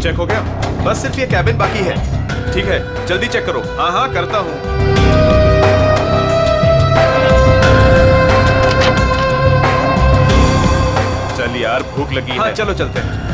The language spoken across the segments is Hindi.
चेक हो गया? बस सिर्फ ये कैबिन बाकी है। ठीक है, जल्दी चेक करो। हाँ हाँ करता हूँ। चल यार, भूख लगी है। चलो चलते हैं।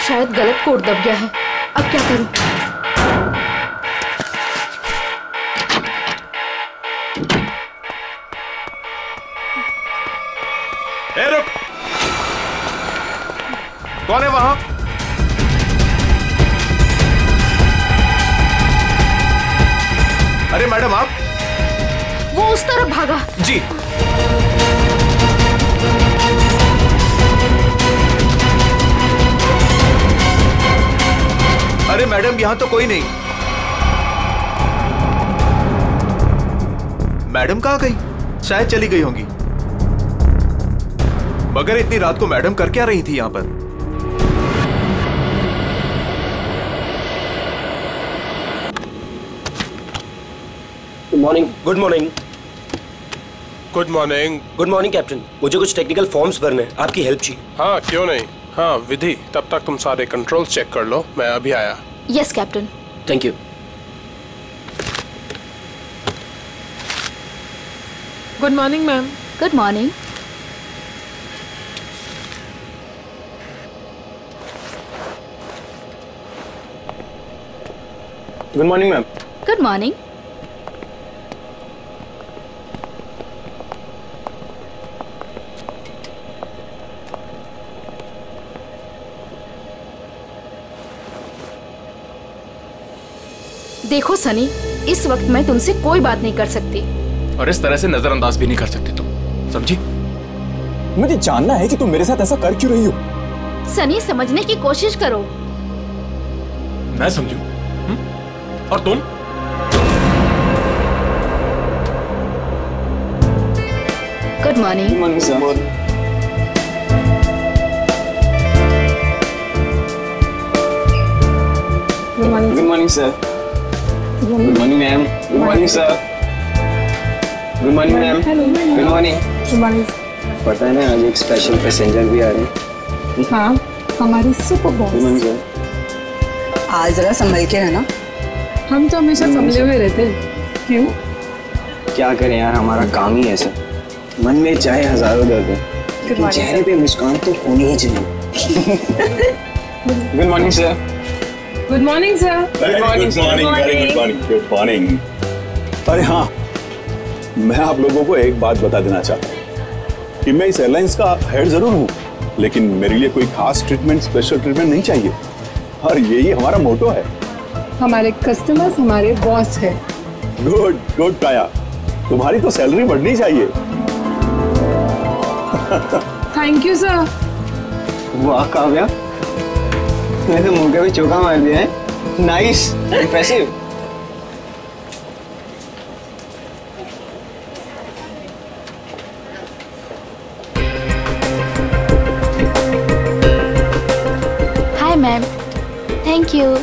शायद गलत कोड दब गया है। अब क्या करूं? ए रुक! कौन है वहां? अरे मैडम आप? वो उस तरफ भागा। जी। अरे मैडम, यहां तो कोई नहीं। मैडम कहां गई? शायद चली गई होंगी। मगर इतनी रात को मैडम कर क्या रही थी यहां पर? Good morning. Good morning. Good morning. Good morning captain. मुझे कुछ टेक्निकल फॉर्म्स भरने, आपकी हेल्प चाहिए। हाँ क्यों नहीं। हाँ विधि, तब तक तुम सारे कंट्रोल चेक कर लो, मैं अभी आया। Yes captain. Thank you. Good morning ma'am. Good morning. Good morning ma'am. Good morning. देखो सनी, इस वक्त मैं तुमसे कोई बात नहीं कर सकती और इस तरह से नजरअंदाज भी नहीं कर सकती तुम, समझी? मुझे जानना है कि तुम मेरे साथ ऐसा कर क्यों रही हो। सनी, समझने की कोशिश करो। मैं समझू? और तुम? Good morning. Good morning sir. Good morning. Good morning sir. Good morning ma'am. Good morning sir. Good morning ma'am. Good morning. Good morning. पता है ना, आज एक स्पेशल पैसेंजर भी आ रहे हैं। हाँ, हमारी super boss. Good morning sir. आज जरा संभल के रहना। हम तो हमेशा संभले हुए रहते हैं। क्यों? क्या करें यार, हमारा काम ही ऐसा। मन में चाहे हजारों दर्द है, लेकिन चेहरे पे मुस्कान तो होनी ही चाहिए। Good morning sir. Good morning sir. Good morning, very good morning. Good morning. अरे हाँ, मैं आप लोगों को एक बात बता देना चाहता हूँ कि मैं इस एयरलाइंस का हेड जरूर हूँ, लेकिन मेरे लिए कोई खास ट्रीटमेंट, स्पेशल ट्रीटमेंट नहीं चाहिए। और यही हमारा मोटो है। हमारे कस्टमर्स हमारे बॉस है। गुड गुड काया, तुम्हारी तो सैलरी बढ़नी चाहिए। Thank you sir. वाह काव्या, तूने तो मुंह पे भी चौका मार दिया है। Nice, impressive. Hi ma'am. Thank you.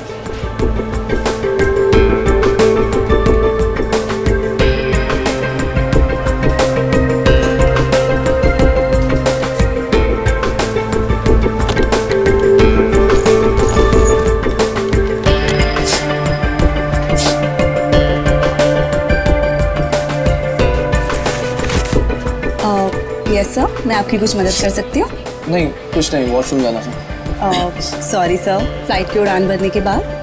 Yes sir, मैं आपकी कुछ मदद कर सकती हूँ? नहीं कुछ नहीं, वॉशरूम जाना था। सॉरी सर, फ्लाइट की उड़ान भरने के बाद।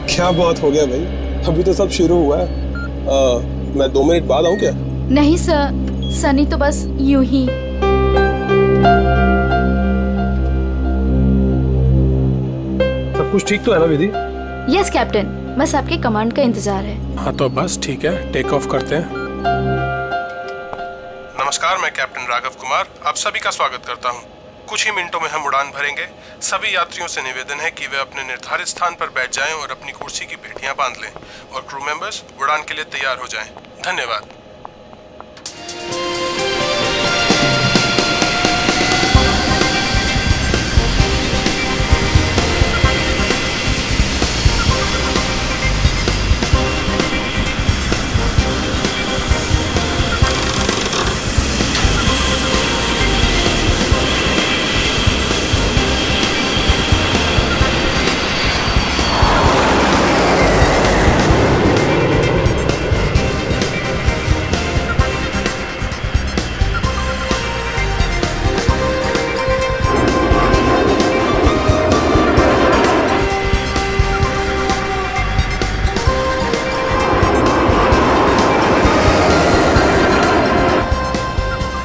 क्या बहुत हो गया भाई, अभी तो सब शुरू हुआ है। मैं 2 मिनट बाद आऊँ क्या? नहीं सर, सनी तो बस यूं ही। सब कुछ ठीक तो है ना विधि? यस कैप्टन, बस आपके कमांड का इंतजार है। हाँ तो बस ठीक है, टेक ऑफ करते हैं। नमस्कार, मैं कैप्टन राघव कुमार आप सभी का स्वागत करता हूँ। कुछ ही मिनटों में हम उड़ान भरेंगे। सभी यात्रियों से निवेदन है कि वे अपने निर्धारित स्थान पर बैठ जाएं और अपनी कुर्सी की पेटियां बांध लें और क्रू मेंबर्स उड़ान के लिए तैयार हो जाएं। धन्यवाद।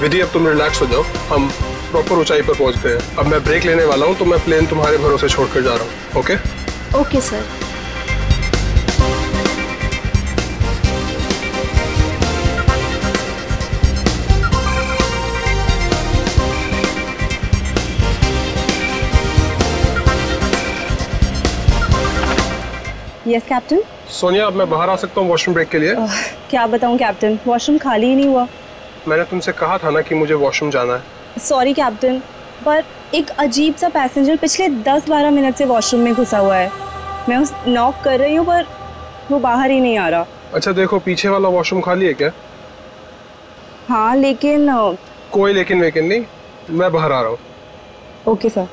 विधि अब तुम रिलैक्स हो जाओ, हम प्रॉपर ऊंचाई पर पहुंच गए हैं। अब मैं ब्रेक लेने वाला हूं तो मैं प्लेन तुम्हारे भरोसे छोड़कर जा रहा हूं। Okay? Okay sir. Yes captain. Sonia, अब मैं बाहर आ सकता हूँ वॉशरूम ब्रेक के लिए? क्या बताऊं कैप्टन, वॉशरूम खाली ही नहीं हुआ। मैंने तुमसे कहा था ना कि मुझे वॉशरूम जाना है। सॉरी कैप्टन, पर एक अजीब सा पैसेंजर पिछले 10-12 मिनट से वॉशरूम में घुसा हुआ है। मैं उस नॉक कर रही हूँ पर वो बाहर ही नहीं आ रहा। अच्छा देखो, पीछे वाला वॉशरूम खाली है क्या? हाँ लेकिन कोई लेकिन वेकिन नहीं, मैं बाहर आ रहा हूँ। Okay sir.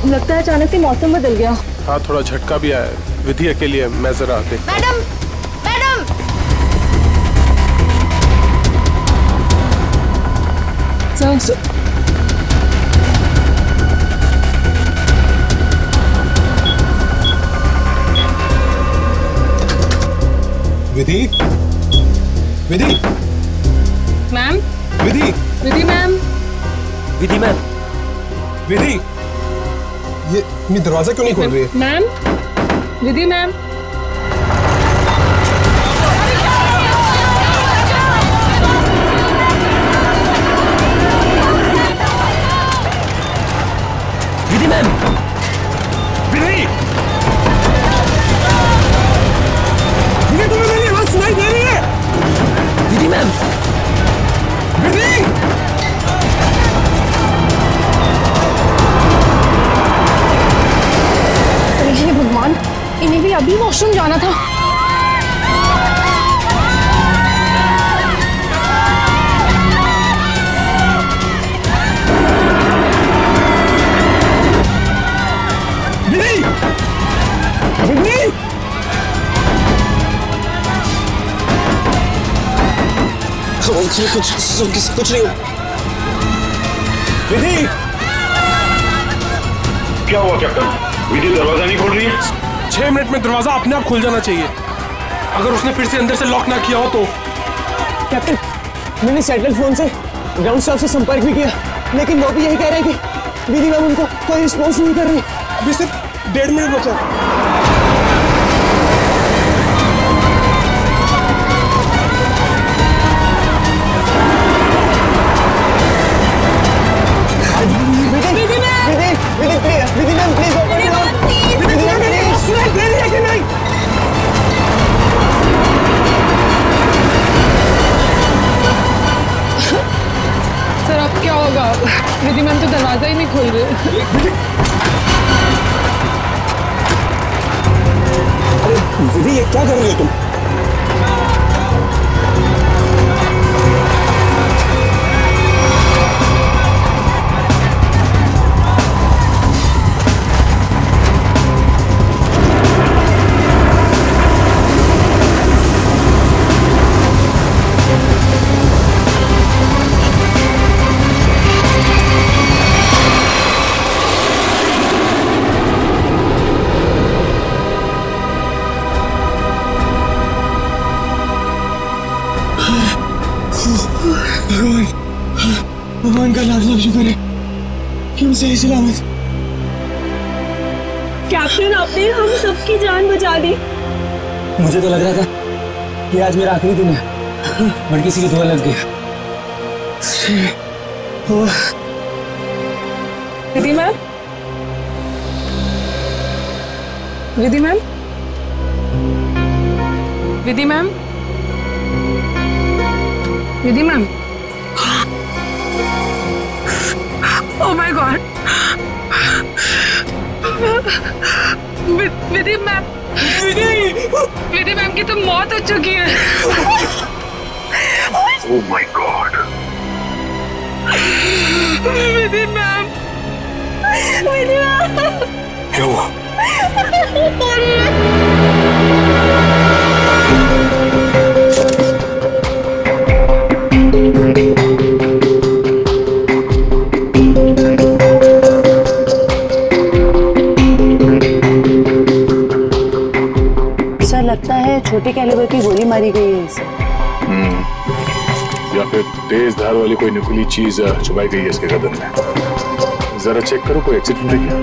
लगता है अचानक से मौसम बदल गया। हाँ, थोड़ा झटका भी आया है। विधि अकेली है, मैं जरा देख। Madam, madam. सर, विधि, विधि मैम। विधि, विधि मैम। विधि मैम। विधि, ये दरवाजा क्यों नहीं खोल रही है? Ma'am, Vidhi ma'am. Vidhi ma'am. विधि, विधि तुम्हें मेरी आवाज सुनाई दे रही है? विधि मैम। विधि, हे भगवान, इन्हें भी अभी वॉशरूम जाना था। विधि, विधि, कुछ नहीं। विधि, क्या हुआ कैप्टन? विधि दरवाजा नहीं खोल रही है? 6 मिनट में दरवाजा अपने आप खुल जाना चाहिए। अगर उसने फिर से अंदर से लॉक ना किया हो तो। कैप्टन, मैंने सैटेलाइट फोन से ग्राउंड स्टाफ से संपर्क भी किया, लेकिन वो भी यही कह रहे हैं कि विधि मैम उनको कोई रिस्पॉन्स नहीं कर रही। अभी सिर्फ 1.5 मिनट बचा। Vidhi ma'am please open the door. Vidhi ma'am, सुनाई दे रही है कि नहीं? दरवाजा ही नहीं खोल रहे। अरे विधि, ये क्या कर रही हो तुम? भगवान का लाख लाख शुक्र है कि हम सही सलामत। कैप्टन, आपने हम सबकी जान बचा दी। मुझे तो लग रहा था कि आज मेरा आखिरी दिन है, बट किसी की दुआ लग गई। Vidhi ma'am, Vidhi ma'am, Vidhi ma'am, Vidhi ma'am. Oh my God! Vidhi ma'am, Vidhi ma'am की तो मौत हो चुकी है। Oh my God! Vidhi ma'am, Vidhi ma'am, क्या हुआ? लगता है छोटे कैलिबर की गोली मारी गई है इसे। या फिर तेज धार वाली कोई नुकीली चीज छुपाई गई है इसके गर्दन में। जरा चेक करो, कोई एक्सीडेंट है क्या?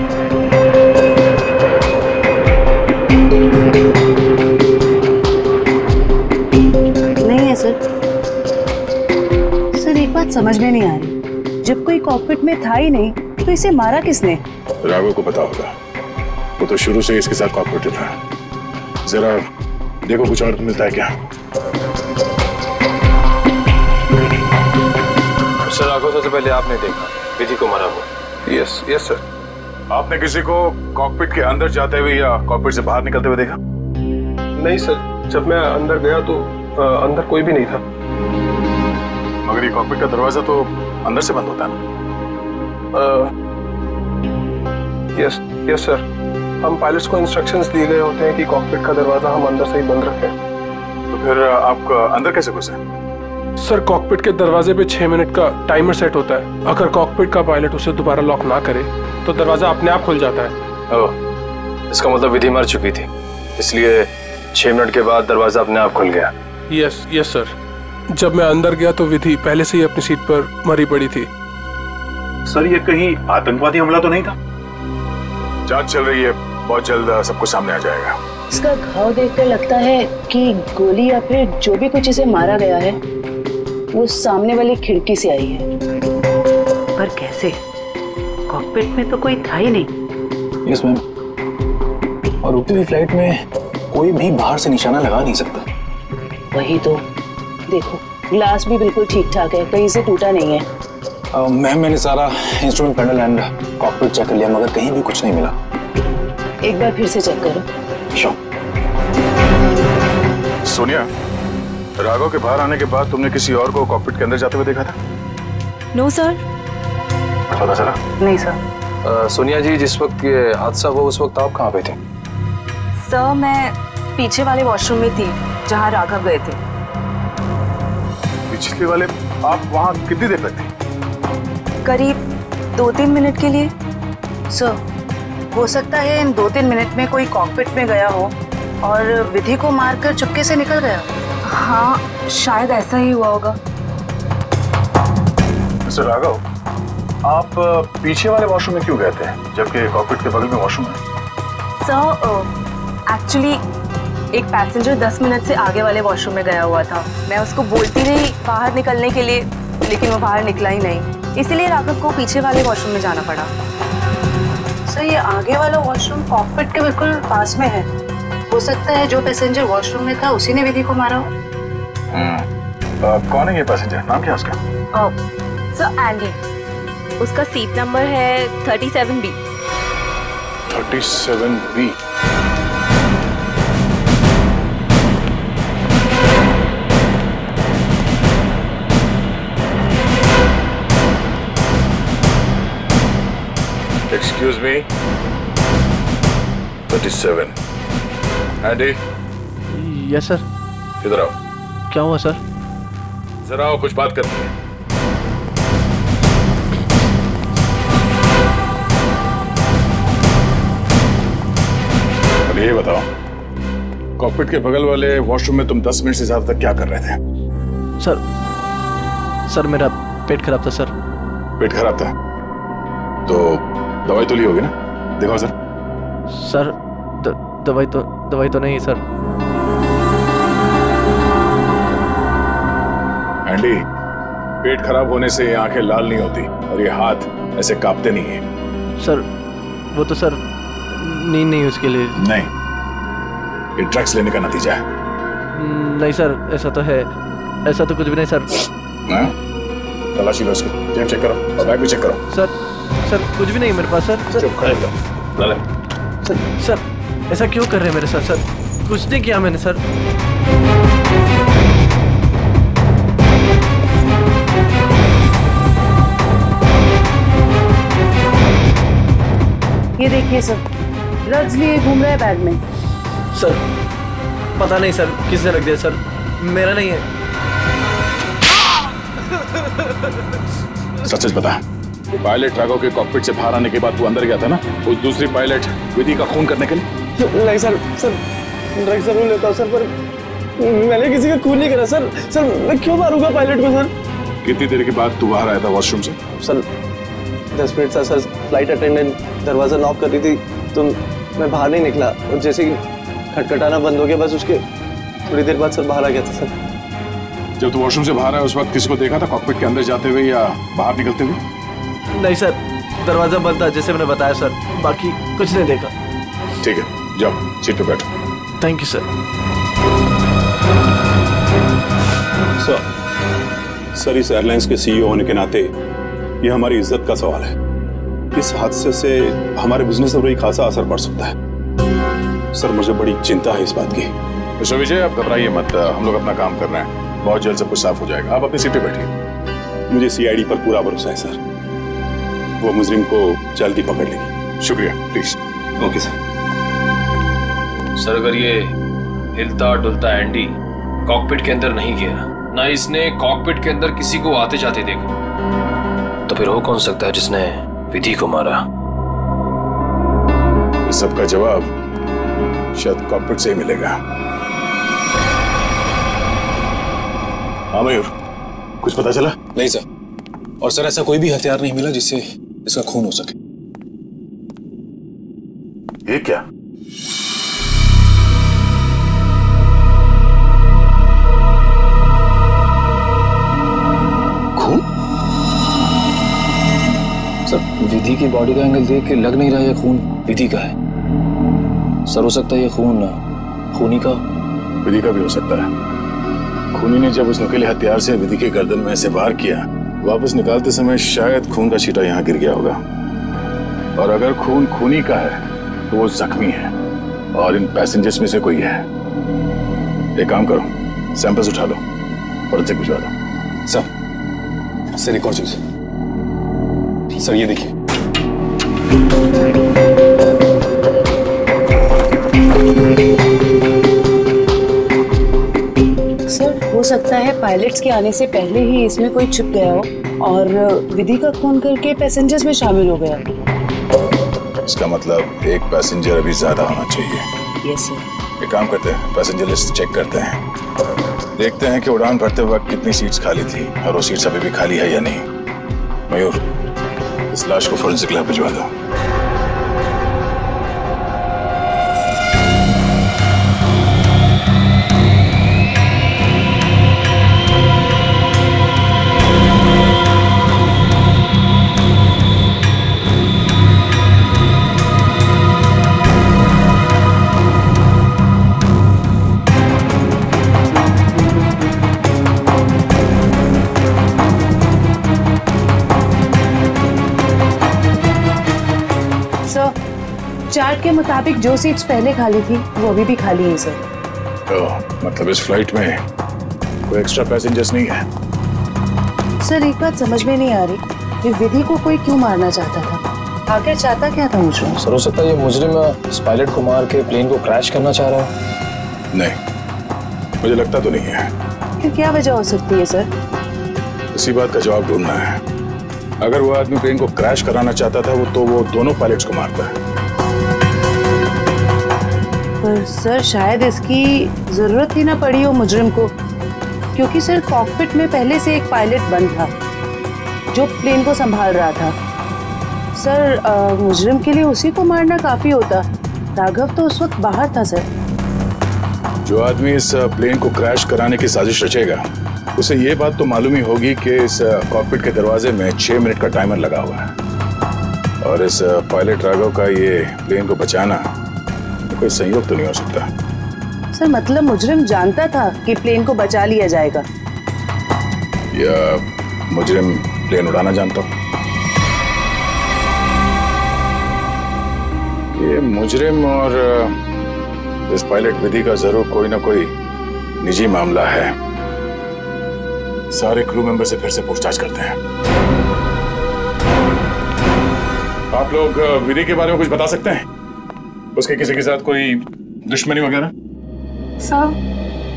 नहीं है सर। सर, एक बात समझ में नहीं आ रही, जब कोई कॉकपिट में था ही नहीं तो इसे मारा किसने? राघव को पता होगा, वो तो शुरू से इसके साथ कॉकपिट था। जरा देखो कुछ और मिलता है क्या। सर, राघव सबसे पहले आपने देखा विधि को मारा हुआ। Yes sir. आपने किसी को कॉकपिट के अंदर जाते हुए या कॉकपिट से बाहर निकलते हुए देखा? नहीं सर, जब मैं अंदर गया तो अंदर कोई भी नहीं था। मगर ये कॉकपिट का दरवाजा तो अंदर से बंद होता है ना? Yes sir. हम पायलट्स को इंस्ट्रक्शंस दिए गए होते हैं कि कॉकपिट का दरवाजा हम अंदर से ही बंद रखें। तो फिर आप अंदर कैसे घुसे? सर, कॉकपिट के दरवाजे पे 6 मिनट का टाइमर सेट होता है। अगर कॉकपिट का पायलट उसे दोबारा लॉक ना करे तो दरवाजा अपने आप खुल जाता है। ओह, इसका मतलब विधि मर चुकी थी, इसलिए 6 मिनट के बाद दरवाजा अपने आप खुल गया। Yes sir. जब मैं अंदर गया तो विधि पहले से ही अपनी सीट पर मरी पड़ी थी। सर, ये कहीं आतंकवादी हमला तो नहीं था? जांच चल रही है, बहुत जल्द सब कुछ सामने आ जाएगा। इसका घाव देखकर लगता है कि गोली या फिर जो भी कुछ इसे मारा गया है वो सामने वाली खिड़की से आई है। पर कैसे? कॉकपिट में तो कोई था ही नहीं। यस मैम, और उड़ती हुई फ्लाइट में कोई भी बाहर से निशाना लगा नहीं सकता। वही तो, देखो ग्लास भी बिल्कुल ठीक ठाक है, कहीं से टूटा नहीं है। मैम, मैंने सारा instrument panel and cockpit check कर लिया, मगर कहीं भी कुछ नहीं मिला। एक बार फिर से चेक करो। श्योर। सोनिया, राघव के बाहर आने के बाद तुमने किसी और को कॉकपिट के अंदर जाते हुए देखा था? No sir. पता चला? नहीं सर। सोनिया जी, जिस वक्त ये हादसा हुआ उस वक्त आप कहाँ पे थे? सर, मैं पीछे वाले वॉशरूम में थी जहाँ राघव गए थे। पिछले वाले? आप वहाँ कितनी देर तक थे? करीब 2-3 मिनट के लिए। सर, हो सकता है इन 2-3 मिनट में कोई कॉकपिट में गया हो और विधि को मारकर चुपके से निकल गया। हाँ, शायद ऐसा ही हुआ होगा। मिस्टर राघव, आप पीछे वाले वॉशरूम में क्यों गए थे जबकि कॉकपिट के बगल में वॉशरूम है? सर, एक्चुअली एक पैसेंजर 10 मिनट से आगे वाले वॉशरूम में गया हुआ था। मैं उसको बोलती रही बाहर निकलने के लिए, लेकिन वो बाहर निकला ही नहीं, इसीलिए राघव को पीछे वाले वॉशरूम में जाना पड़ा। सर, ये आगे वाला वॉशरूम कॉकपिट के बिल्कुल पास में है। हो सकता है जो पैसेंजर वॉशरूम में था उसी ने विधि को मारा हो। कौन है ये पैसेंजर? नाम क्या है उसका? Sir, Andy. उसका सीट नंबर है 37B। 37B। Excuse me. 37. Andy. Yes sir. इधर आओ। क्या हुआ सर? जरा आओ, कुछ बात करनी है। ये बताओ, कॉकपिट के बगल वाले वॉशरूम में तुम 10 मिनट से ज्यादा तक क्या कर रहे थे? सर मेरा पेट खराब था सर। पेट खराब था तो दवाई तो ली होगी ना? दिखाओ सर। सर दवाई तो नहीं सर। एंडी, पेट खराब होने से ये आंखें लाल नहीं होती और ये हाथ ऐसे कांपते नहीं है। सर वो तो सर नींद नहीं उसके लिए। नहीं, ये ड्रग्स लेने का नतीजा है। नहीं सर, ऐसा तो है, ऐसा तो कुछ भी नहीं सर। तलाशी लो उसकी, जेब चेक करो और बैग भी चेक करो। सर कुछ भी नहीं मेरे पास सर। चुप खड़े रहो। सर ऐसा क्यों कर रहे हैं मेरे साथ सर? कुछ नहीं किया मैंने सर। ये देखिए सर, ड्रग्स लिए घूम रहा है बैग में। सर पता नहीं सर किसने रख दिया सर, मेरा नहीं है। सच बता, पायलट राघव के कॉकपिट से बाहर आने के बाद तू अंदर गया था ना उस दूसरी पायलट विधि का खून करने के लिए? नहीं सर, ड्रग्स जरूर लेता हूँ सर, पर मैंने किसी का खून नहीं करा सर। सर मैं क्यों मारूंगा पायलट को सर? कितनी देर के बाद तू बाहर आया था वॉशरूम से? सर 10 मिनट था सर। फ्लाइट अटेंडेंट दरवाजा नॉक कर रही थी तो मैं बाहर नहीं निकला और जैसे ही खटखटाना बंद हो गया बस उसके थोड़ी देर बाद सर बाहर आ गया था सर। जब तू वॉशरूम से बाहर आया उस वक्त किसी को देखा था कॉकपिट के अंदर जाते हुए या बाहर निकलते हुए? नहीं सर, दरवाजा बंद था जैसे मैंने बताया सर, बाकी कुछ नहीं देखा। ठीक है, जाओ सीट पे बैठो। Thank you sir. सर इस एयरलाइंस के सीईओ होने के नाते ये हमारी इज्जत का सवाल है। इस हादसे से हमारे बिजनेस पर बड़ी खासा असर पड़ सकता है। सर मुझे बड़ी चिंता है इस बात की। मिस्टर विजय, आप घबराइए मत, हम लोग अपना काम कर रहे हैं, बहुत जल्द सब कुछ साफ हो जाएगा। आप अपनी सीट पे बैठिए। मुझे सीआईडी पर पूरा भरोसा है सर, वो मुजरिम को जल्दी पकड़ लेगी। शुक्रिया, प्लीज। Okay sir. सर अगर ये हिलता डुलता एंडी कॉकपिट के अंदर नहीं गया, ना इसने कॉकपिट के अंदर किसी को आते जाते देखा, तो फिर हो कौन सकता है जिसने विधि को मारा? इस सब का जवाब शायद कॉकपिट से ही मिलेगा। हाँ मयूर, कुछ पता चला? नहीं सर, और सर ऐसा कोई भी हथियार नहीं मिला जिससे इसका खून हो सके। ये क्या? खून? सर विधि की बॉडी का एंगल देख के लग नहीं रहा ये खून विधि का है। सर हो सकता है ये खून खूनी का? विधि का भी हो सकता है। खूनी ने जब उस नुकीले हथियार से विधि के गर्दन में से वार किया, वापस निकालते समय शायद खून का छींटा यहाँ गिर गया होगा। और अगर खून खूनी का है तो वो जख्मी है और इन पैसेंजर्स में से कोई है। एक काम करो, सैंपल्स उठा लो और उनसे भिजवा दो। सर एक और चीज सर, ये देखिए। सर हो सकता है पायलट्स के आने से पहले ही इसमें कोई छुप गया हो और विधि का खून करके पैसेंजर्स में शामिल हो गया। इसका मतलब एक पैसेंजर अभी ज्यादा होना चाहिए। Yes sir. एक काम करते हैं, पैसेंजर लिस्ट चेक करते हैं, देखते हैं कि उड़ान भरते वक्त कितनी सीट्स खाली थी और वो सीट्स अभी भी खाली है या नहीं। मयूर, इस लाश को फोरेंसिक लैब भिजवा दो। चार्ट के मुताबिक जो सीट्स पहले खाली थी वो अभी भी खाली है सर। तो मतलब इस फ्लाइट में कोई एक्स्ट्रा पैसेंजर्स नहीं है? सर एक बात समझ में नहीं आ रही कि विधि को कोई क्यों मारना चाहता था, आखिर चाहता क्या था मुझे? सर हो सकता है ये मुजरिम इस पायलट को मार के प्लेन को क्रैश करना चाह रहा है। नहीं, मुझे लगता तो नहीं है। फिर क्या वजह हो सकती है सर? इसी बात का जवाब ढूंढना है। अगर वो आदमी प्लेन को क्रैश कराना चाहता था तो वो दोनों पायलट्स को मारता है। पर सर शायद इसकी जरूरत ही ना पड़ी हो मुजरिम को, क्योंकि सर कॉकपिट में पहले से एक पायलट बंद था जो प्लेन को संभाल रहा था। सर मुजरिम के लिए उसी को मारना काफी होता। राघव तो उस वक्त बाहर था सर। जो आदमी इस प्लेन को क्रैश कराने की साजिश रचेगा उसे ये बात तो मालूम ही होगी कि इस कॉकपिट के दरवाजे में 6 मिनट का टाइमर लगा हुआ है और इस पायलट राघव का ये प्लेन को बचाना कोई संयोग तो नहीं हो सकता। सर मतलब मुजरिम जानता था कि प्लेन को बचा लिया जाएगा, या मुजरिम प्लेन उड़ाना जानता हो? ये मुजरिम और इस पायलट विधि का जरूर कोई ना कोई निजी मामला है। सारे क्रू मेंबर से फिर से पूछताछ करते हैं। आप लोग विधि के बारे में कुछ बता सकते हैं? उसके किसी के साथ कोई दुश्मनी वगैरह? सर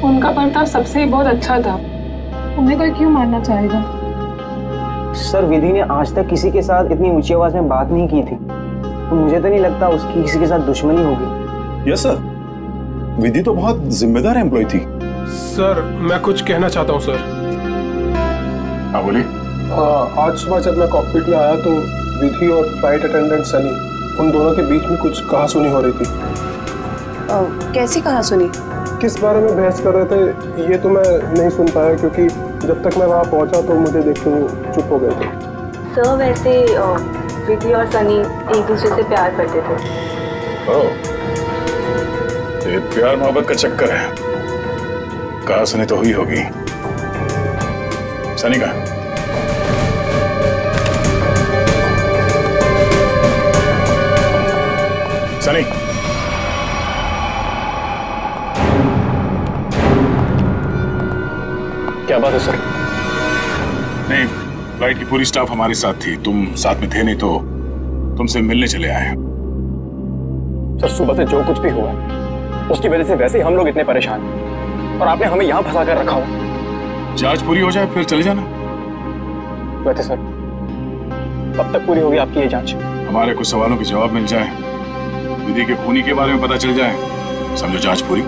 उनका बर्ताव सबसे ही बहुत अच्छा था, उन्हें कोई क्यों मारना चाहेगा? सर विधि ने आज तक किसी के साथ इतनी ऊंची आवाज में बात नहीं की थी, तो मुझे तो नहीं लगता उसकी किसी के साथ दुश्मनी होगी। यस सर, विधि तो बहुत जिम्मेदार एम्प्लॉय थी। सर मैं कुछ कहना चाहता हूँ सर। हाँ बोलिए। आज सुबह जब मैं कॉकपिट में आया तो विधि और फ्लाइट अटेंडेंट सनी, उन दोनों के बीच में कुछ कहासुनी हो रही थी। कैसी कहासुनी? किस बारे में बहस कर रहे थे ये तो मैं नहीं सुन पाया, क्योंकि जब तक मैं वहाँ पहुँचा तो मुझे देख के वो चुप हो गए थे। सर वैसे विधि और सनी एक दूसरे से प्यार करते थे। ये प्यार मोहब्बत का चक्कर है। कहासुनी तो हुई होगी। सनी का सनी, क्या बात है सर? नहीं, फ्लाइट की पूरी स्टाफ हमारे साथ थी, तुम साथ में थे नहीं तो तुमसे मिलने चले आए। सर सुबह से जो कुछ भी हुआ उसकी वजह से वैसे ही हम लोग इतने परेशान हैं और आपने हमें यहाँ फंसा कर रखा हुआ। जांच पूरी हो जाए फिर चले जाना। वैसे सर कब तक पूरी होगी आपकी ये जांच? हमारे कुछ सवालों के जवाब मिल जाए, विधि के खूनी के बारे में पता चल जाए, समझो जांच पूरी।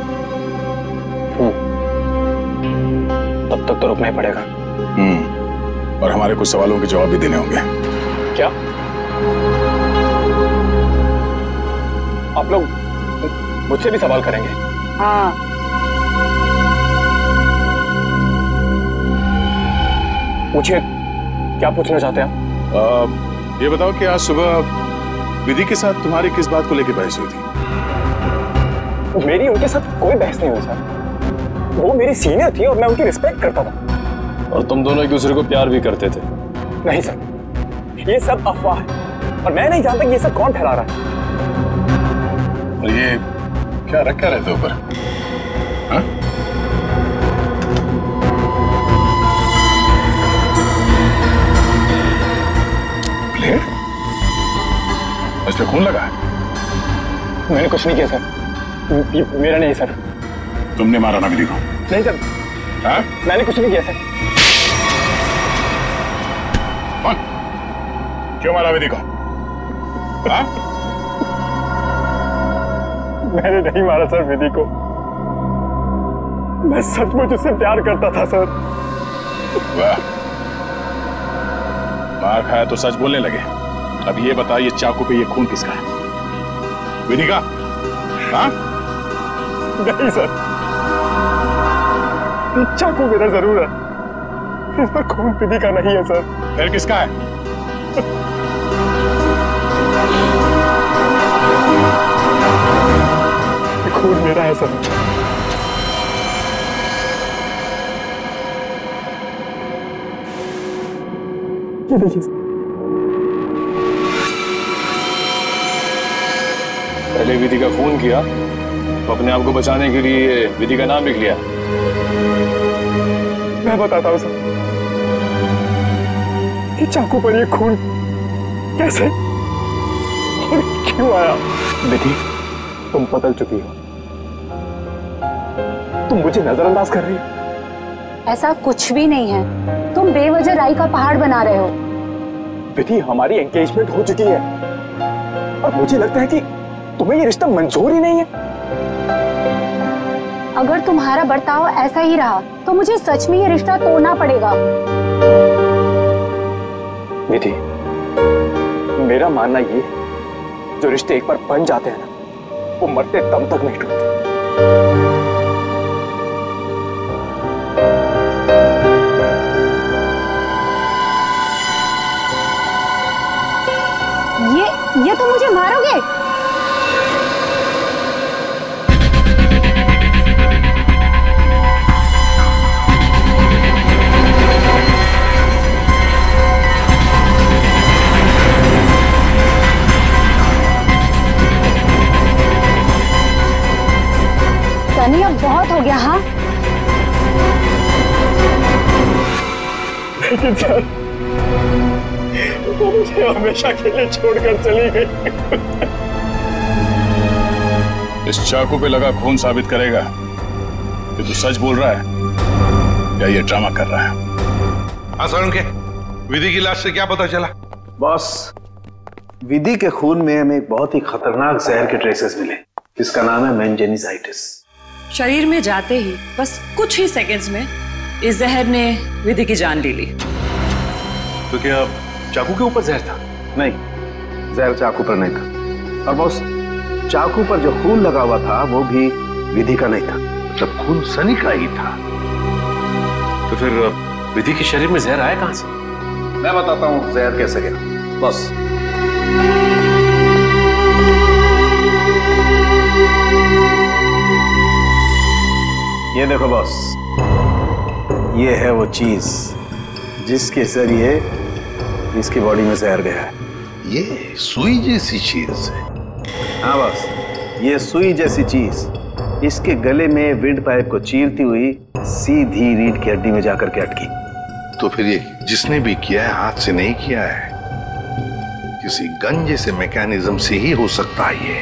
तब तक तो रुकना ही पड़ेगा। और हमारे कुछ सवालों के जवाब भी देने होंगे। क्या आप लोग मुझसे भी सवाल करेंगे? हाँ। पूछिए, क्या पूछना चाहते हैं आप? ये बताओ कि आज सुबह विधि के साथ तुम्हारी किस बात को लेकर बहस हुई थी? मेरी उनके साथ कोई बहस नहीं हुई सर। वो मेरी सीनियर थी और मैं उनकी रिस्पेक्ट करता था। और तुम दोनों एक दूसरे को प्यार भी करते थे? नहीं सर, ये सब अफवाह है और मैं नहीं जानता कि ये सब कौन फैला रहा है। और ये क्या रखा रहता है ऊपर? हाँ? प्लेट? इसमें खून लगा है? मैंने कुछ नहीं किया सर। मेरा नहीं सर। तुमने मारा ना विधि को? नहीं सर। हाँ? मैंने कुछ नहीं किया सर। कौन? क्यों मारा विधि को? हाँ? मैंने नहीं मारा सर विधि को। मैं सचमुच उससे प्यार करता था सर। वाह, मार खाया तो सच बोलने लगे। अब ये बता, ये चाकू पे ये खून किसका है? विधि का? हाँ? नहीं सर, चाकू मेरा जरूर है, इस पर खून विधि का नहीं है सर। फिर किसका है? खून मेरा है सर। ये देखिए सर। पहले विधि का खून किया तो अपने आप को बचाने के लिए विधि का नाम लिख लिया। मैं बताता हूँ सर कि चाकू पर ये खून कैसे और क्यों आया। विधि, तुम बदल चुकी हो, तुम मुझे नजरअंदाज कर रही हो। ऐसा कुछ भी नहीं है, तुम बेवजह राई का पहाड़ बना रहे हो। विधि, हमारी एंगेजमेंट हो चुकी है और मुझे लगता है कि तुम्हें ये रिश्ता मंजूर ही नहीं है। अगर तुम्हारा बर्ताव ऐसा ही रहा तो मुझे सच में ये रिश्ता तोड़ना पड़ेगा। विधि, मेरा मानना ये है, जो रिश्ते एक बार बन जाते हैं ना, वो मरते दम तक नहीं टूटते। ये तो मुझे मारोगे? सनी, अब बहुत हो गया। हाँ, लेकिन सर, वो मुझे हमेशा के लिए छोड़कर चली गई। इस चाकू पे लगा खून साबित करेगा कि तू सच बोल रहा है या ये ड्रामा कर रहा है। आसान के विधि की लाश से क्या पता चला? बॉस, विधि के खून में हमें एक बहुत ही खतरनाक जहर के ट्रेसेस मिले, जिसका नाम है मेंजेनिसाइटिस। शरीर में जाते ही बस कुछ ही सेकंड्स में इस जहर ने विधि की जान ले ली। तो क्या चाकू के ऊपर जहर था? नहीं, जहर चाकू पर नहीं था। और बॉस, चाकू पर जो खून लगा हुआ था वो भी विधि का नहीं था। जब खून सनी का ही था, तो फिर विधि के शरीर में जहर आया कहां से? मैं बताता हूं जहर कैसे गया। बस ये देखो बॉस, ये है वो चीज जिसके जरिए इसकी बॉडी में जहर गया है। ये सुई जैसी चीज है। हाँ बॉस, ये सुई जैसी चीज इसके गले में विंड पाइप को चीरती हुई सीधी रीढ़ की हड्डी में जाकर के अटकी। तो फिर ये जिसने भी किया है हाथ से नहीं किया है, किसी गन जैसे मैकेनिज्म से ही हो सकता है ये।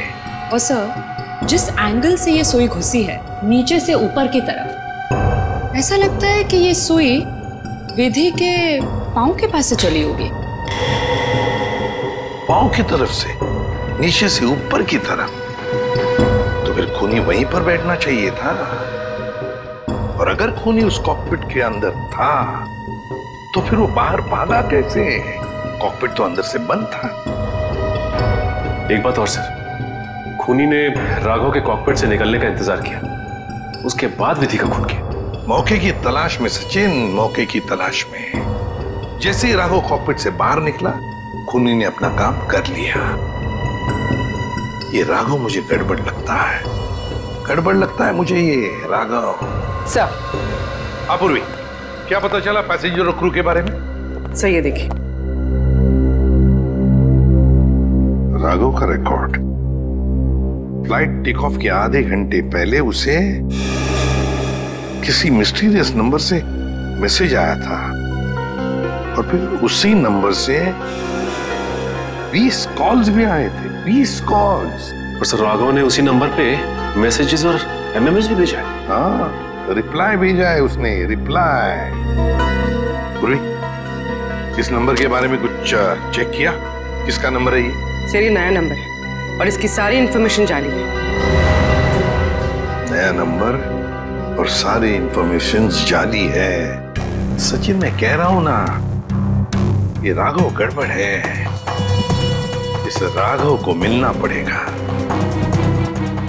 और सर, जिस एंगल से ये सुई घुसी है, नीचे से ऊपर की तरफ, ऐसा लगता है कि ये सुई विधि के पांव के पास से चली होगी। पांव की तरफ से नीचे से ऊपर की तरफ? तो फिर खूनी वहीं पर बैठना चाहिए था। और अगर खूनी उस कॉकपिट के अंदर था तो फिर वो बाहर भागा कैसे? कॉकपिट तो अंदर से बंद था। एक बात और सर, खूनी ने राघव के कॉकपिट से निकलने का इंतजार किया, उसके बाद विधि का खून किया। मौके की तलाश में सचिन, मौके की तलाश में। जैसे ही राघव कॉकपिट से बाहर निकला, खूनी ने अपना काम कर लिया। ये राघव मुझे गड़बड़ लगता है, गड़बड़ लगता है मुझे ये राघव। सर, अपूर्वी, क्या पता चला पैसेंजर और क्रू के बारे में? सर, ये देखिए राघव का रिकॉर्ड। फ्लाइट टेक ऑफ के आधे घंटे पहले उसे किसी मिस्टीरियस नंबर से मैसेज आया था और फिर उसी नंबर से 20 कॉल्स भी आए थे। 20 कॉल्स। और सर, राघव ने उसी नंबर पे मैसेजेस और एमएमएस भी भेजा है। हाँ, रिप्लाई भेजा है उसने, रिप्लाई। इस नंबर के बारे में कुछ चेक किया? किसका नंबर है ये? सर, ये नया नंबर है और इसकी सारी इंफॉर्मेशन जाली है। नया नंबर और सारी इंफॉर्मेशन जाली है। सचिन, मैं कह रहा हूं ना, ये राघव गड़बड़ है। इस राघव को मिलना पड़ेगा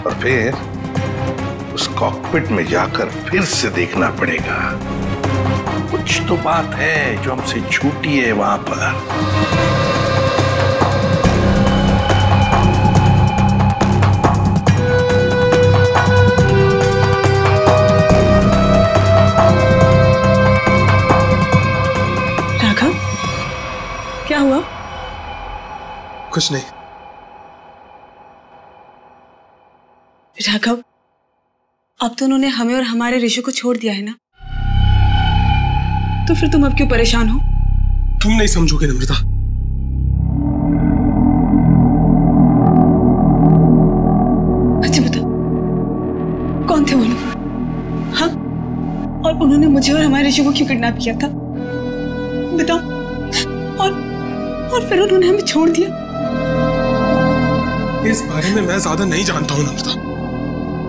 और फिर उस कॉकपिट में जाकर फिर से देखना पड़ेगा। कुछ तो बात है जो हमसे छूटी है वहां पर। क्या हुआ? कुछ नहीं। राघव, अब तो उन्होंने हमें और हमारे ऋषि को छोड़ दिया है ना, तो फिर तुम अब क्यों परेशान हो? तुम नहीं समझोगे नम्रता। अच्छा बताओ, कौन थे वो लोग? हाँ, और उन्होंने मुझे और हमारे ऋषि को क्यों किडनैप किया था? बताओ। और फिर उन्होंने हमें छोड़ दिया। इस बारे में मैं ज्यादा नहीं जानता हूँ नम्रता,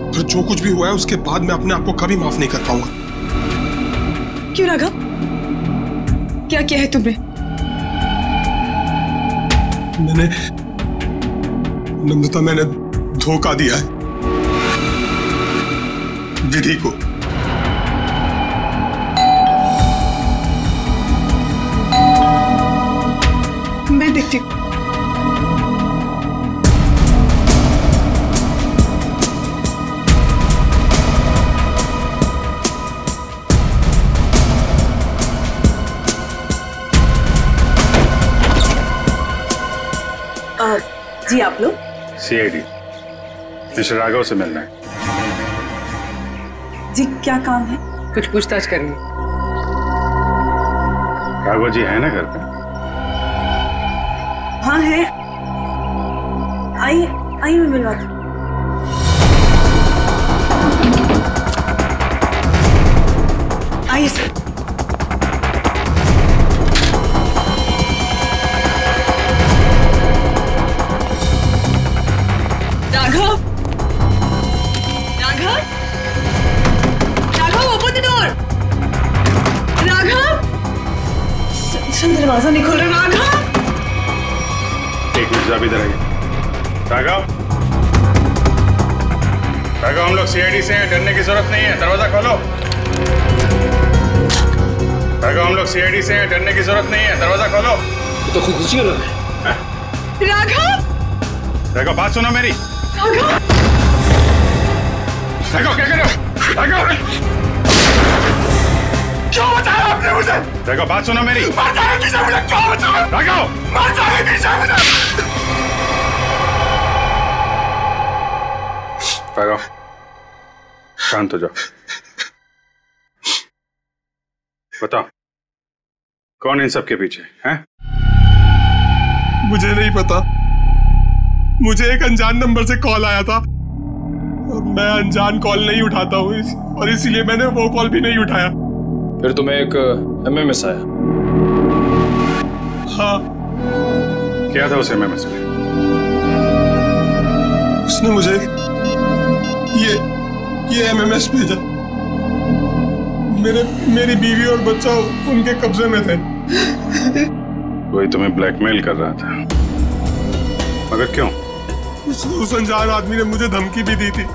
पर जो कुछ भी हुआ है उसके बाद मैं अपने आप को कभी माफ नहीं कर पाऊंगा। क्यों राघव, क्या किया है तुमने? नम्रता, मैंने धोखा दिया है विधि को। मैं देखती हूँ। जी आप लोग? सीआईडी मिस्टर राघव से मिलना है। जी क्या काम है? कुछ पूछताछ करनी। राघव जी है ना घर पे? हाँ है, आइए मैं मिलवाती हूँ। आइए सर। दरवाजा नहीं खोल रहा। राघव, एक मिनट, जरा इधर आइए। राघव, हम लोग सीआईडी से हैं, डरने की जरूरत नहीं है, दरवाजा खोलो। राघव, हम लोग सीआईडी से हैं, डरने की जरूरत नहीं है, दरवाजा खोलो। तो खुशी हो रहा है। राघव, बात सुनो मेरी। राघव, क्या कर रहे हो? राघव, क्यों बचाया आपने मुझे? राघव, बात सुनो मेरी। मर जाएगा पीछे मुझे, क्यों बचाया? राघव, मर जाएगा पीछे मुझे। राघव, शांत हो जाओ। बताओ, कौन इन सब के पीछे है? मुझे नहीं पता। मुझे एक अनजान नंबर से कॉल आया था और मैं अनजान कॉल नहीं उठाता हूँ, और इसीलिए मैंने वो कॉल भी नहीं उठाया। फिर तुम्हें एक एमएमएस आया? हाँ। क्या था उस एमएमएस में? उसने मुझे ये एमएमएस भेजा। मेरी बीवी और बच्चा उनके कब्जे में थे। कोई तुम्हें ब्लैकमेल कर रहा था, मगर क्यों? उस अनजान आदमी ने मुझे धमकी भी दी थी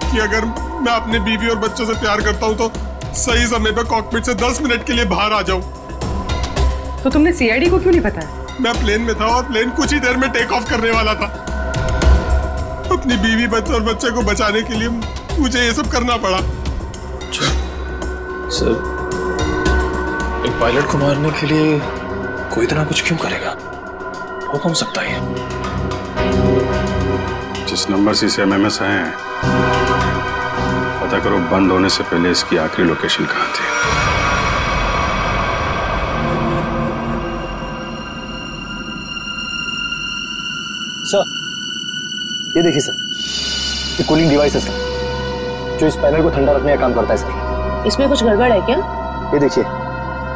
कि अगर मैं अपने बीवी और बच्चों से प्यार करता हूँ तो सही समय पर कॉकपिट से 10 मिनट के लिए बाहर आ जाऊं। तो तुमने सीआईडी को क्यों नहीं बताया? मैं प्लेन में था और प्लेन कुछ ही देर में टेक ऑफ करने वाला था। अपनी बीवी, बच्चे और बच्चे को बचाने के लिए मुझे ये सब करना पड़ा। सर, एक पायलट को मारने के लिए कोई इतना कुछ क्यों करेगा? हो कौन सकता है? जिस नंबर से इसे एमएमएस आए हैं, पता करो बंद होने से पहले इसकी आखिरी लोकेशन कहाँ थी। सर, ये देखिए सर, ये कूलिंग डिवाइस है सर, जो इस पैनल को ठंडा रखने का काम करता है सर। इसमें कुछ गड़बड़ है क्या? ये देखिए,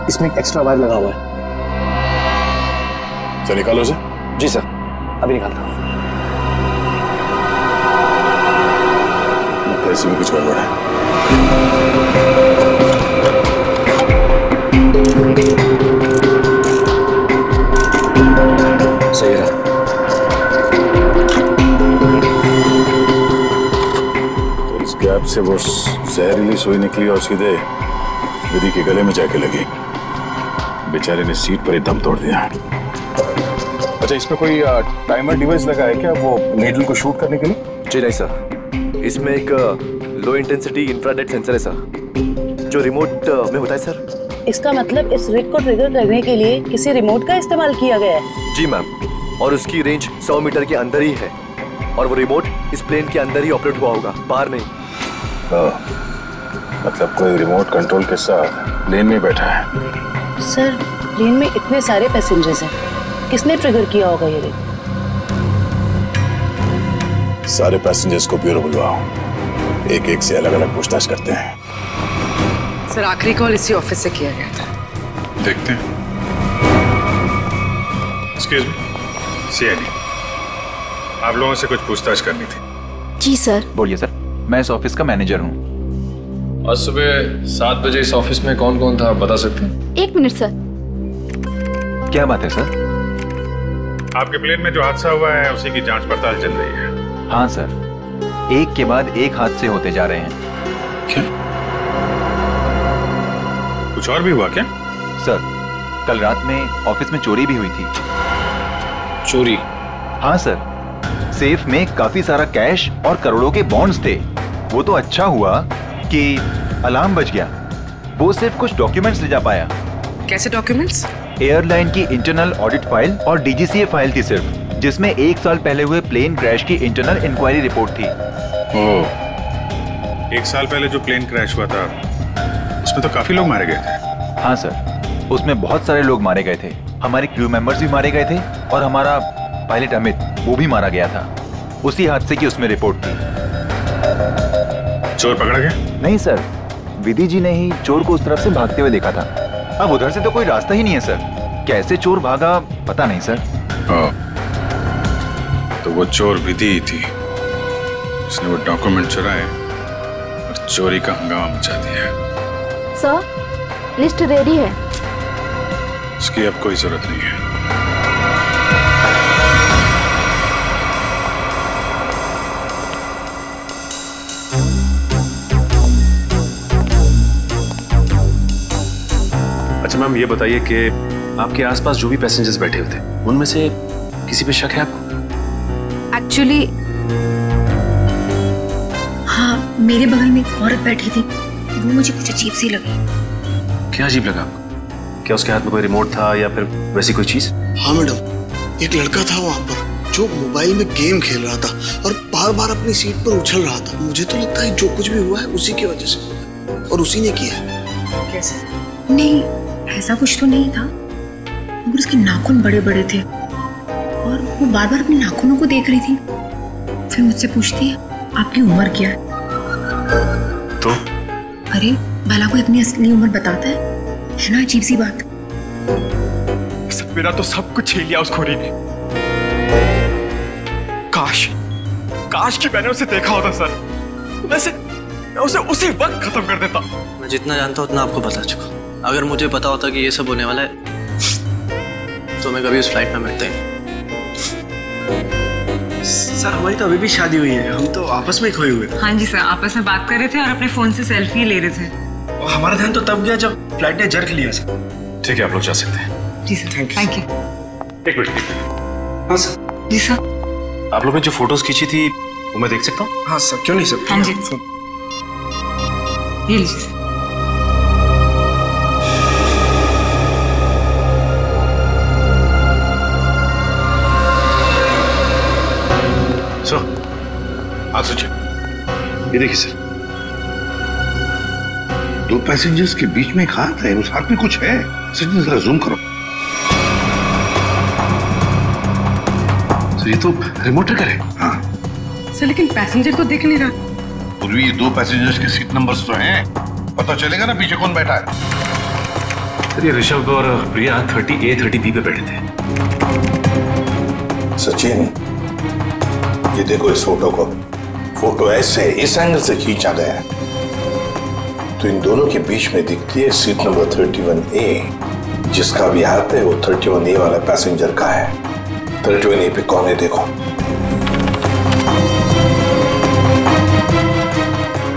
इसमें एक एक्स्ट्रा वायर लगा हुआ है। सर, निकालो उसे। जी सर, अभी निकालता हूँ। इसमें कुछ गड़बड़ है। सही रहा। तो इस गैप से वो जहरीली सुई निकली और सीधे विधि के गले में जाके लगी। बेचारे ने सीट पर ही दम तोड़ दिया। अच्छा, इसमें कोई टाइमर डिवाइस लगा है क्या, वो नीडल को शूट करने के लिए? जी नहीं सर, इसमें एक लो इंटेंसिटी इंफ्रारेड सेंसर है सर, जो रिमोट में होता है सर। इसका मतलब इस रिग को ट्रिगर करने के लिए किसी रिमोट का इस्तेमाल किया गया है? जी मैम, और उसकी रेंज 100 मीटर के अंदर ही है। और वो रिमोट इस प्लेन के अंदर ही ऑपरेट हुआ होगा, बाहर नहीं। मतलब कोई रिमोट कंट्रोल के साथ प्लेन में बैठा है। सर प्लेन में इतने सारे पैसेंजर्स हैं, किसने ट्रिगर किया होगा ये? सारे पैसेंजर्स को ब्यूरो बुलवाओ, एक एक से अलग अलग पूछताछ करते हैं। सर आखिरी कॉल इसी ऑफिस से किया गया था। देखते हैं। एक्सक्यूज मी, सीआईडी, आप लोगों से कुछ पूछताछ करनी थी। जी सर। बोलिए सर। मैं इस ऑफिस का मैनेजर हूँ। आज सुबह 7 बजे इस ऑफिस में कौन कौन था, बता सकते हैं? 1 मिनट सर। क्या बात है सर? आपके प्लेन में जो हादसा हुआ है उसी की जांच पड़ताल चल रही है। हाँ सर, एक के बाद एक हादसे होते जा रहे हैं। क्या? कुछ और भी हुआ क्या? सर, कल रात में ऑफिस में चोरी भी हुई थी। चोरी? हाँ सर, सेफ में काफी सारा कैश और करोड़ों के बॉन्ड्स थे। वो तो अच्छा हुआ कि अलार्म बज गया। वो सिर्फ कुछ डॉक्यूमेंट्स ले जा पाया। कैसे डॉक्यूमेंट्स? एयरलाइन की इंटरनल ऑडिट फाइल और डीजीसीए फाइल थी सिर्फ, जिसमें 1 साल पहले हुए प्लेन क्रैश की इंटरनल इंक्वायरी रिपोर्ट थी। ओह, 1 साल पहले जो प्लेन क्रैश हुआ था उसमें तो काफी लोग मारे गए थे। हाँ सर, उसमें बहुत सारे लोग मारे गए थे। हमारे क्रू मेंबर्स भी मारे गए थे और हमारा पायलट अमित, वो भी मारा गया था। उसी हादसे की उसमें रिपोर्ट थी। चोर पकड़ा गया? नहीं सर, विधि जी ने ही चोर को उस तरफ से भागते हुए देखा था। अब उधर से तो कोई रास्ता ही नहीं है सर। कैसे चोर भागा पता नहीं सर। तो वो चोर विधि ही थी, उसने वो डॉक्यूमेंट चुराए और चोरी का हंगामा मचा दिया। सर, लिस्ट रेडी है। उसकी अब कोई जरूरत नहीं है। अच्छा मैम, ये बताइए कि आपके आसपास जो भी पैसेंजर्स बैठे हुए थे उनमें से किसी पे शक है आपको? एक्चुअली हाँ, मेरे बगल में एक औरत बैठी थी, वो मुझे कुछ अजीब सी लगी। क्या अजीब लगा आपको? क्या उसके हाथ में कोई रिमोट था या फिर वैसी कोई चीज? हाँ मैडम, एक लड़का था वहाँ पर जो मोबाइल में गेम खेल रहा था और बार बार अपनी सीट पर उछल रहा था। मुझे तो लगता है जो कुछ भी हुआ है उसी की वजह से और उसी ने किया। कैसे? नहीं, ऐसा कुछ तो नहीं था, मगर उसके नाखून बड़े बड़े थे और वो बार बार अपने नाखूनों को देख रही थी। फिर मुझसे पूछती है, आपकी उम्र क्या है? तो? अरे भला कोई अपनी असली उम्र बताता है ना? अजीब सी बात। मेरा तो सब कुछ छीन लिया उस खोरी ने। काश कि मैंने उसे देखा होता सर। मैं उसे उसी वक्त खत्म कर देता। मैं जितना जानता हूँ उतना आपको बता चुका। अगर मुझे पता होता कि ये सब होने वाला है तो मैं कभी उस फ्लाइट में बैठता ही नहीं। सर हमारी तो अभी भी शादी हुई है, हम तो आपस में खोए हुए। हाँ जी सर, आपस में बात कर रहे थे और अपने फोन से सेल्फी ले रहे थे। और हमारा ध्यान तो तब गया जब फ्लाइट ने जर्क लिया सर। ठीक है, आप लोग जा सकते हैं। जी सर, थैंक यू। एक मिनट। हाँ सर। जी सर। आप लोग ने जो फोटोज खींची थी वो मैं देख सकता हूँ? हाँ सर, क्यों नहीं सर। हाँ जी, ये लीजिए। सर, हाँ सोचिए, ये देखिए सर, 2 पैसेंजर्स के बीच में एक हाथ है, उस हाथ में कुछ है। सचिन जरा जूम करो। सर ये तो रिमोट ट्रिगर है। हाँ सर, लेकिन पैसेंजर तो दिख नहीं रहा। पूर्वी, ये 2 पैसेंजर्स के सीट नंबर्स तो हैं, पता चलेगा ना पीछे कौन बैठा है। सर ये ऋषभ और प्रिया 30A 30B पे बैठे थे। सचिन, ये देखो इस फोटो को। फोटो ऐसे इस एंगल से खींचा गया है तो इन दोनों के बीच में दिखती है सीट नंबर 31A। जिसका भी हाथ है वो 31A वाला पैसेंजर का है। 31A पे कौन है देखो।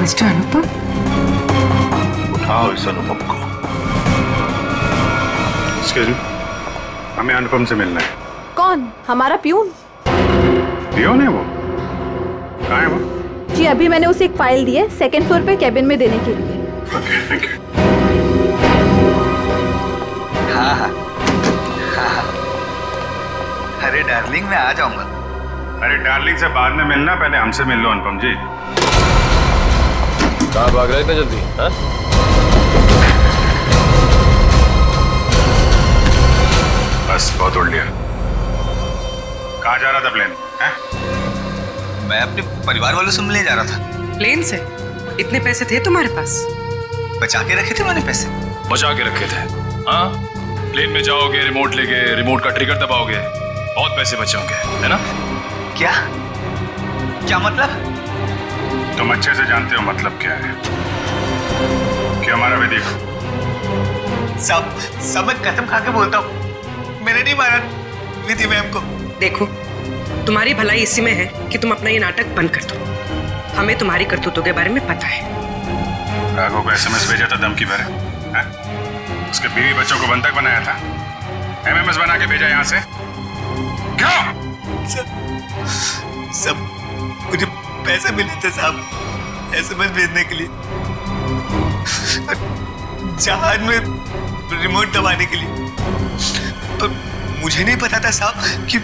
मिस्टर अनुपम। उठाओ इस अनुपम को। एक्सक्यूज मी, हमें अनुपम से मिलना है। कौन? हमारा प्यून। पियोन है वो? कहाँ है वो? जी अभी मैंने उसे एक फाइल दी है 2nd फ्लोर पे कैबिन में देने के लिए। Okay, thank you. हाँ। अरे डार्लिंग, मैं आ जाऊंगा। अरे डार्लिंग से बाद में मिलना, पहले हमसे मिल लो अनुपम जी। कहाँ भाग रहे इतने जल्दी? हाँ? बस बहुत उड़ लिया। कहाँ जा रहा था प्लेन? मैं अपने परिवार वालों से मिलने जा रहा था। प्लेन से? इतने पैसे थे तुम्हारे पास? बचा के रखे थे मैंने पैसे। बचा के रखे थे? हाँ, प्लेन में जाओगे, रिमोट लेके, रिमोट का ट्रिगर दबाओगे, बहुत पैसे बचे होंगे, है ना? क्या? क्या मतलब? तुम अच्छे से जानते हो मतलब क्या है। कि हमारा भी देखो। सब मैं कसम खा के बोलता हूँ, मैंने नहीं मारा विधि मैम को। देखो, तुम्हारी भलाई इसी में है कि तुम अपना ये नाटक बंद कर दो। हमें तुम्हारी करतूतों के बारे में पता है। राघव को SMS भेजा था धमकी भरे, उसके बीवी बच्चों को बंधक बनाया था, MMS बना के भेजा यहाँ से। क्यों? सब मुझे पैसे मिले थे साहब SMS भेजने के लिए, जहाज में रिमोट दबाने के लिए। और मुझे नहीं पता था साहब कि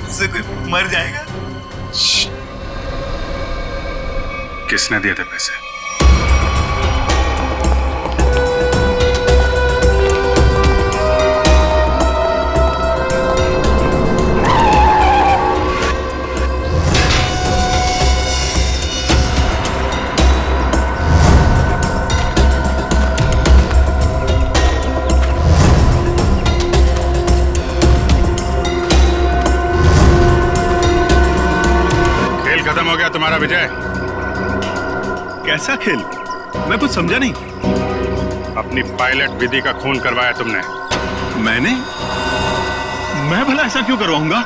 उससे कोई मर जाएगा। किसने दिए थे पैसे? खत्म हो गया तुम्हारा विजय। कैसा खेल? मैं कुछ समझा नहीं। अपनी पायलट विधि का खून करवाया तुमने। मैंने? मैं भला ऐसा क्यों करवाऊंगा?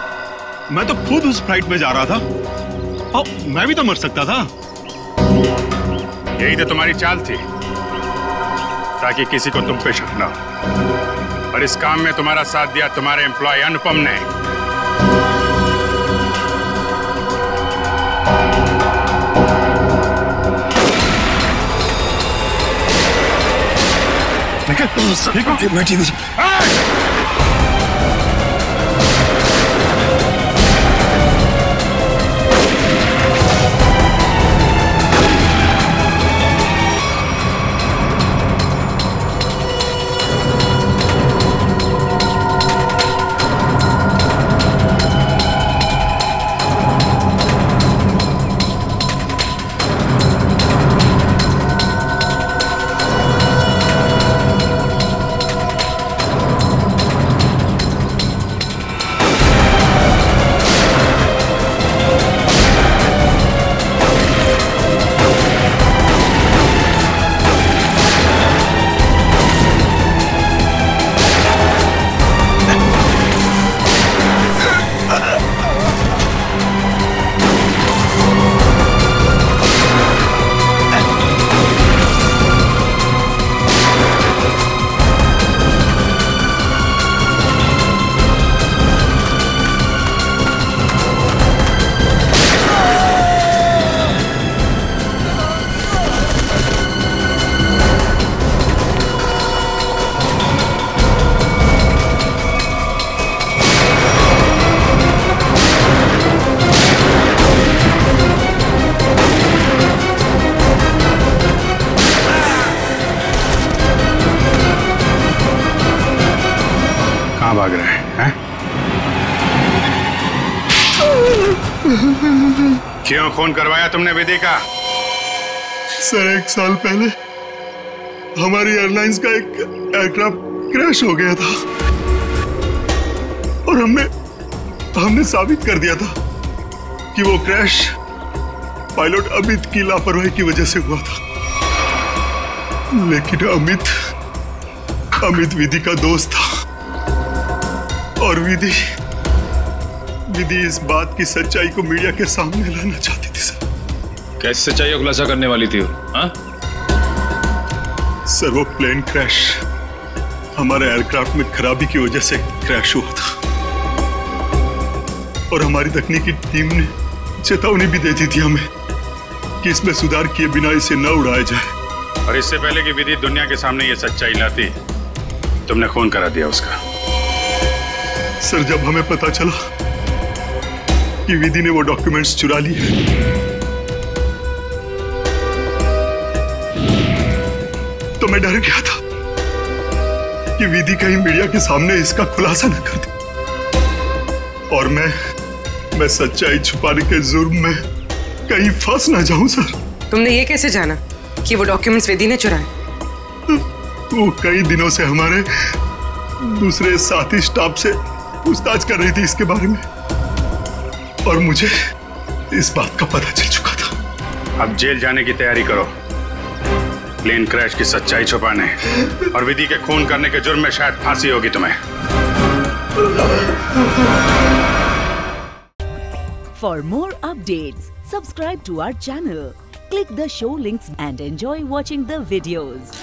मैं तो खुद उस फ्लाइट में जा रहा था और मैं भी तो मर सकता था। यही तो तुम्हारी चाल थी, ताकि किसी को तुम पे शक ना हो। और इस काम में तुम्हारा साथ दिया तुम्हारे एम्प्लॉय अनुपम ने। ठीक हो? मैं ठीक हूँ। भाग रहे हैं? क्यों खून करवाया तुमने विधि का? सर, 1 साल पहले हमारी एयरलाइंस का एक एयरक्राफ्ट क्रैश हो गया था और हमने साबित कर दिया था कि वो क्रैश पायलट अमित की लापरवाही की वजह से हुआ था। लेकिन अमित विधि का दोस्त था और विधि इस बात की सच्चाई को मीडिया के सामने लाना चाहती थी सर। कैसे सच्चाई का खुलासा करने वाली थी वो? हाँ? सर, वो प्लेन क्रैश हमारे एयरक्राफ्ट में खराबी की वजह से क्रैश हुआ था और हमारी तकनीकी टीम ने चेतावनी भी दी थी हमें कि इसमें सुधार किए बिना इसे न उड़ाया जाए। और इससे पहले कि विधि दुनिया के सामने ये सच्चाई लाती, तुमने खून करा दिया उसका। सर, जब हमें पता चला कि विधि ने वो डॉक्यूमेंट्स चुरा लिए। तो मैं डर गया था कि विधि कहीं मीडिया के सामने इसका खुलासा न कर दे और मैं सच्चाई छुपाने के जुर्म में कहीं फंस ना जाऊं सर। तुमने ये कैसे जाना कि वो डॉक्यूमेंट्स विधि ने चुराए? वो कई दिनों से हमारे दूसरे साथी स्टाफ से पूछताछ कर रही थी इसके बारे में और मुझे इस बात का पता चल चुका था। अब जेल जाने की तैयारी करो। प्लेन क्रैश की सच्चाई छुपाने और विधि के खून करने के जुर्म में शायद फांसी होगी तुम्हें। For more updates, subscribe to our channel, click the show links and enjoy watching the videos.